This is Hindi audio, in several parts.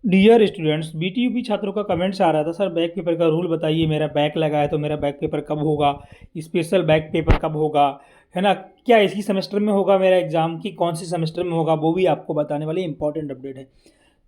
डियर स्टूडेंट्स, बीटीयूपी छात्रों का कमेंट्स आ रहा था, सर बैक पेपर का रूल बताइए, मेरा बैक लगा है तो मेरा बैक पेपर कब होगा, स्पेशल बैक पेपर कब होगा, है ना, क्या इसी सेमेस्टर में होगा मेरा एग्ज़ाम की कौन सी सेमेस्टर में होगा, वो भी आपको बताने वाली इंपॉर्टेंट अपडेट है।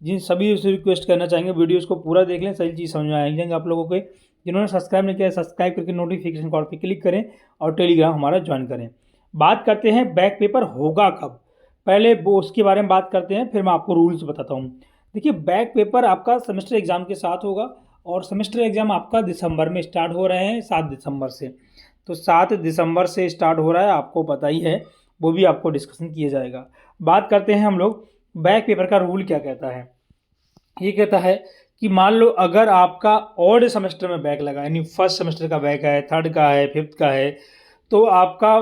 जिन सभी से रिक्वेस्ट करना चाहेंगे वीडियोस को पूरा देख लें, सही चीज़ समझ में आ जाएंगे आप लोगों के। जिन्होंने सब्सक्राइब नहीं किया सब्सक्राइब करके नोटिफिकेशन कॉल पर क्लिक करें और टेलीग्राम हमारा ज्वाइन करें। बात करते हैं बैक पेपर होगा कब, पहले वो उसके बारे में बात करते हैं, फिर मैं आपको रूल्स बताता हूँ। देखिए, बैक पेपर आपका सेमेस्टर एग्ज़ाम के साथ होगा और सेमेस्टर एग्ज़ाम आपका दिसंबर में स्टार्ट हो रहे हैं, 7 दिसंबर से। तो 7 दिसंबर से स्टार्ट हो रहा है, आपको पता ही है, वो भी आपको डिस्कशन किया जाएगा। बात करते हैं हम लोग बैक पेपर का रूल क्या कहता है। ये कहता है कि मान लो अगर आपका ऑड सेमेस्टर में बैक लगा, यानी फर्स्ट सेमेस्टर का बैक है, थर्ड का है, फिफ्थ का है, तो आपका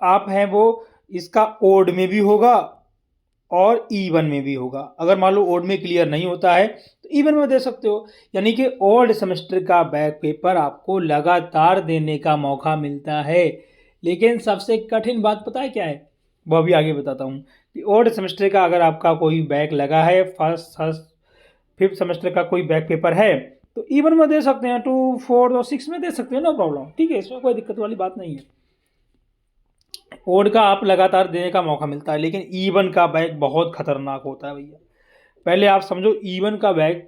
आप हैं वो इसका ओड में भी होगा और इवन में भी होगा। अगर मान लो ओड में क्लियर नहीं होता है तो इवन में दे सकते हो, यानी कि ओड सेमेस्टर का बैक पेपर आपको लगातार देने का मौका मिलता है। लेकिन सबसे कठिन बात पता है क्या है, वो अभी आगे बताता हूँ कि ओड सेमेस्टर का अगर आपका कोई बैक लगा है, फर्स्ट फिफ्थ सेमेस्टर का कोई बैक पेपर है, तो इवन में दे सकते हैं, 2, 4 और 6 में दे सकते हैं, नो प्रॉब्लम, ठीक है, इसमें कोई दिक्कत वाली बात नहीं है। ओड का आप लगातार देने का मौका मिलता है, लेकिन ईवन का बैग बहुत खतरनाक होता है भैया। पहले आप समझो ईवन का बैग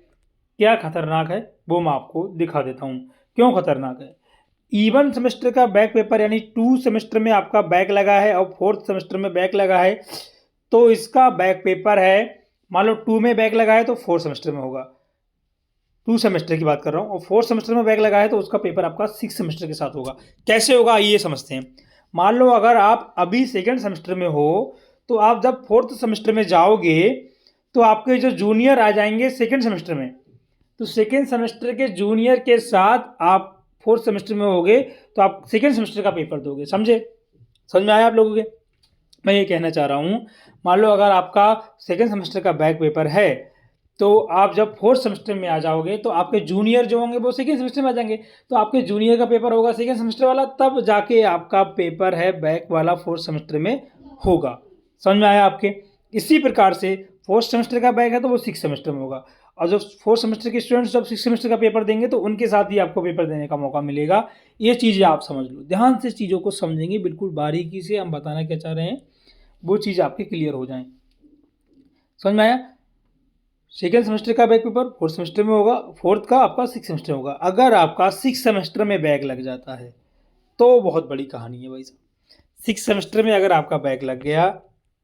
क्या खतरनाक है, वो मैं आपको दिखा देता हूँ क्यों खतरनाक है। ईवन सेमेस्टर का बैक पेपर यानी 2 सेमेस्टर में आपका बैक लगा है और 4th सेमेस्टर में बैक लगा है, तो इसका बैक पेपर है, मान लो 2 में बैक लगा है तो 4th सेमेस्टर में होगा, 2 सेमेस्टर की बात कर रहा हूँ, और 4th सेमेस्टर में बैक लगा है तो उसका पेपर आपका 6th सेमेस्टर के साथ होगा। कैसे होगा ये समझते हैं। मान लो अगर आप अभी 2nd सेमेस्टर में हो, तो आप जब 4th सेमेस्टर में जाओगे तो आपके जो जूनियर आ जाएंगे 2nd सेमेस्टर में, तो 2nd सेमेस्टर के जूनियर के साथ आप 4th सेमेस्टर में होगे, तो आप 2nd सेमेस्टर का पेपर दोगे। समझे, समझ में आया आप लोगों के। मैं ये कहना चाह रहा हूँ, मान लो अगर आपका 2nd सेमेस्टर का बैक पेपर है, तो आप जब 4th सेमेस्टर में आ जाओगे तो आपके जूनियर जो होंगे वो 2nd सेमेस्टर में आ जाएंगे, तो आपके जूनियर का पेपर होगा 2nd सेमेस्टर वाला, तब जाके आपका पेपर है बैक वाला 4th सेमेस्टर में होगा। समझ में आया आपके। इसी प्रकार से 4th सेमेस्टर का बैक है तो वो 6th सेमेस्टर में होगा, और जब 4th सेमेस्टर के स्टूडेंट्स जब 6th सेमेस्टर का पेपर देंगे तो उनके साथ ही आपको पेपर देने का मौका मिलेगा। ये चीज़ें आप समझ लो, ध्यान से चीज़ों को समझेंगे, बिल्कुल बारीकी से हम बताना क्या चाह रहे हैं वो चीज़ आपके क्लियर हो जाए। समझ में आया। 2nd सेमेस्टर का बैक पेपर 4th सेमेस्टर में होगा, 4th का आपका 6th सेमेस्टर में होगा। अगर आपका 6th सेमेस्टर में बैक लग जाता है तो बहुत बड़ी कहानी है भाई साहब। 6th सेमेस्टर में अगर आपका बैक लग गया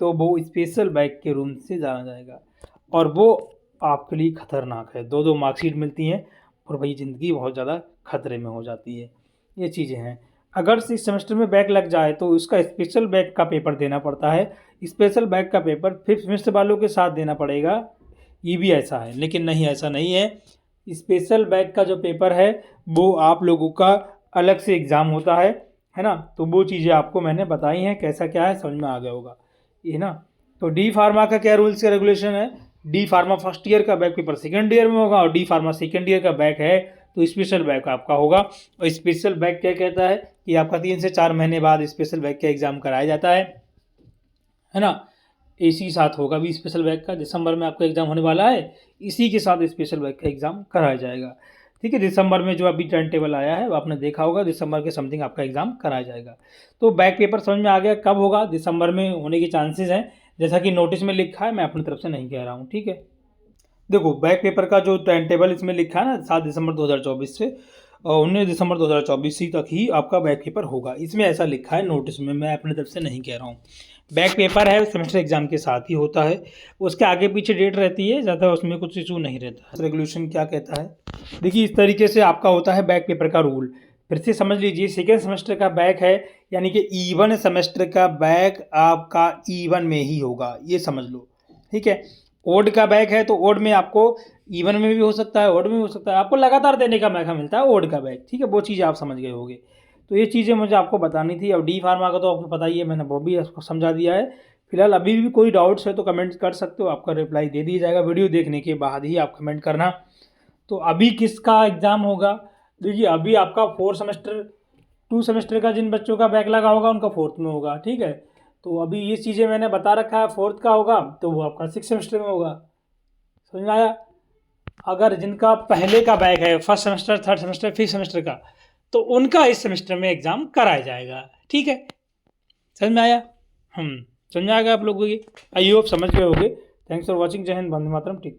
तो वो स्पेशल बैक के रूम से जाना जाएगा, और वो आपके लिए खतरनाक है। 2-2 मार्कशीट मिलती हैं और भाई ज़िंदगी बहुत ज़्यादा खतरे में हो जाती है। ये चीज़ें हैं। अगर 6th सेमेस्टर में बैक लग जाए तो उसका स्पेशल बैक का पेपर देना पड़ता है। स्पेशल बैक का पेपर 5th सेमेस्टर वालों के साथ देना पड़ेगा, ये भी ऐसा है। लेकिन नहीं, ऐसा नहीं है। स्पेशल बैक का जो पेपर है वो आप लोगों का अलग से एग्ज़ाम होता है ना। तो वो चीज़ें आपको मैंने बताई हैं, कैसा क्या है समझ में आ गया होगा ये ना। तो डी फार्मा का क्या रूल्स का रेगुलेशन है, डी फार्मा फर्स्ट ईयर का बैक पेपर सेकेंड ईयर में होगा, और डी फार्मा सेकेंड ईयर का बैक है तो स्पेशल बैक आपका होगा। और स्पेशल बैक क्या कहता है कि आपका 3 से 4 महीने बाद स्पेशल बैक का एग्ज़ाम कराया जाता है ना। इसी साथ होगा भी स्पेशल बैक का, दिसंबर में आपका एग्ज़ाम होने वाला है, इसी के साथ स्पेशल बैक का एग्ज़ाम कराया जाएगा। ठीक है, दिसंबर में जो अभी टाइम टेबल आया है वो आपने देखा होगा, दिसंबर के समथिंग आपका एग्ज़ाम कराया जाएगा। तो बैक पेपर समझ में आ गया कब होगा, दिसंबर में होने के चांसेस हैं, जैसा कि नोटिस में लिखा है, मैं अपनी तरफ से नहीं कह रहा हूँ। ठीक है, देखो बैक पेपर का जो टाइम टेबल इसमें लिखा है ना, 7 दिसंबर 2024 से 19 दिसंबर 2024 तक ही आपका बैक पेपर होगा, इसमें ऐसा लिखा है नोटिस में, मैं अपनी तरफ से नहीं कह रहा हूँ। बैक पेपर है सेमेस्टर एग्जाम के साथ ही होता है, उसके आगे पीछे डेट रहती है, ज़्यादा उसमें कुछ इशू नहीं रहता। रेगुलेशन क्या कहता है, देखिए इस तरीके से आपका होता है बैक पेपर का रूल। फिर से समझ लीजिए, सेकेंड सेमेस्टर का बैक है यानी कि ईवन सेमेस्टर का बैक आपका ईवन में ही होगा, ये समझ लो। ठीक है, ओड का बैक है तो ओड में आपको इवन में भी हो सकता है, ओड में भी हो सकता है, आपको लगातार देने का मौका मिलता है ओड का बैक। ठीक है, वो चीज़ आप समझ गए होंगे। तो ये चीज़ें मुझे आपको बतानी थी। अब डी फार्मा का तो आपको पता ही है, मैंने वो भी आपको समझा दिया है। फिलहाल अभी भी कोई डाउट्स है तो कमेंट कर सकते हो, आपका रिप्लाई दे दिया जाएगा वीडियो देखने के बाद ही, आप कमेंट करना। तो अभी किसका एग्ज़ाम होगा, देखिए अभी आपका 4 सेमेस्टर 2 सेमेस्टर का जिन बच्चों का बैक लगा होगा उनका 4th में होगा। ठीक है, तो अभी ये चीज़ें मैंने बता रखा है, 4th का होगा तो वो आपका 6 सेमेस्टर में होगा। समझ में आया। अगर जिनका पहले का बैग है, first semester, third semester, fifth semester का, तो उनका इस सेमेस्टर में एग्ज़ाम कराया जाएगा। ठीक है, समझ में आया? समझ में आ गया आप लोगों की? आई होप समझ गए होंगे। Thanks for watching. जय हिंद, वंदे मातरम। ठीक।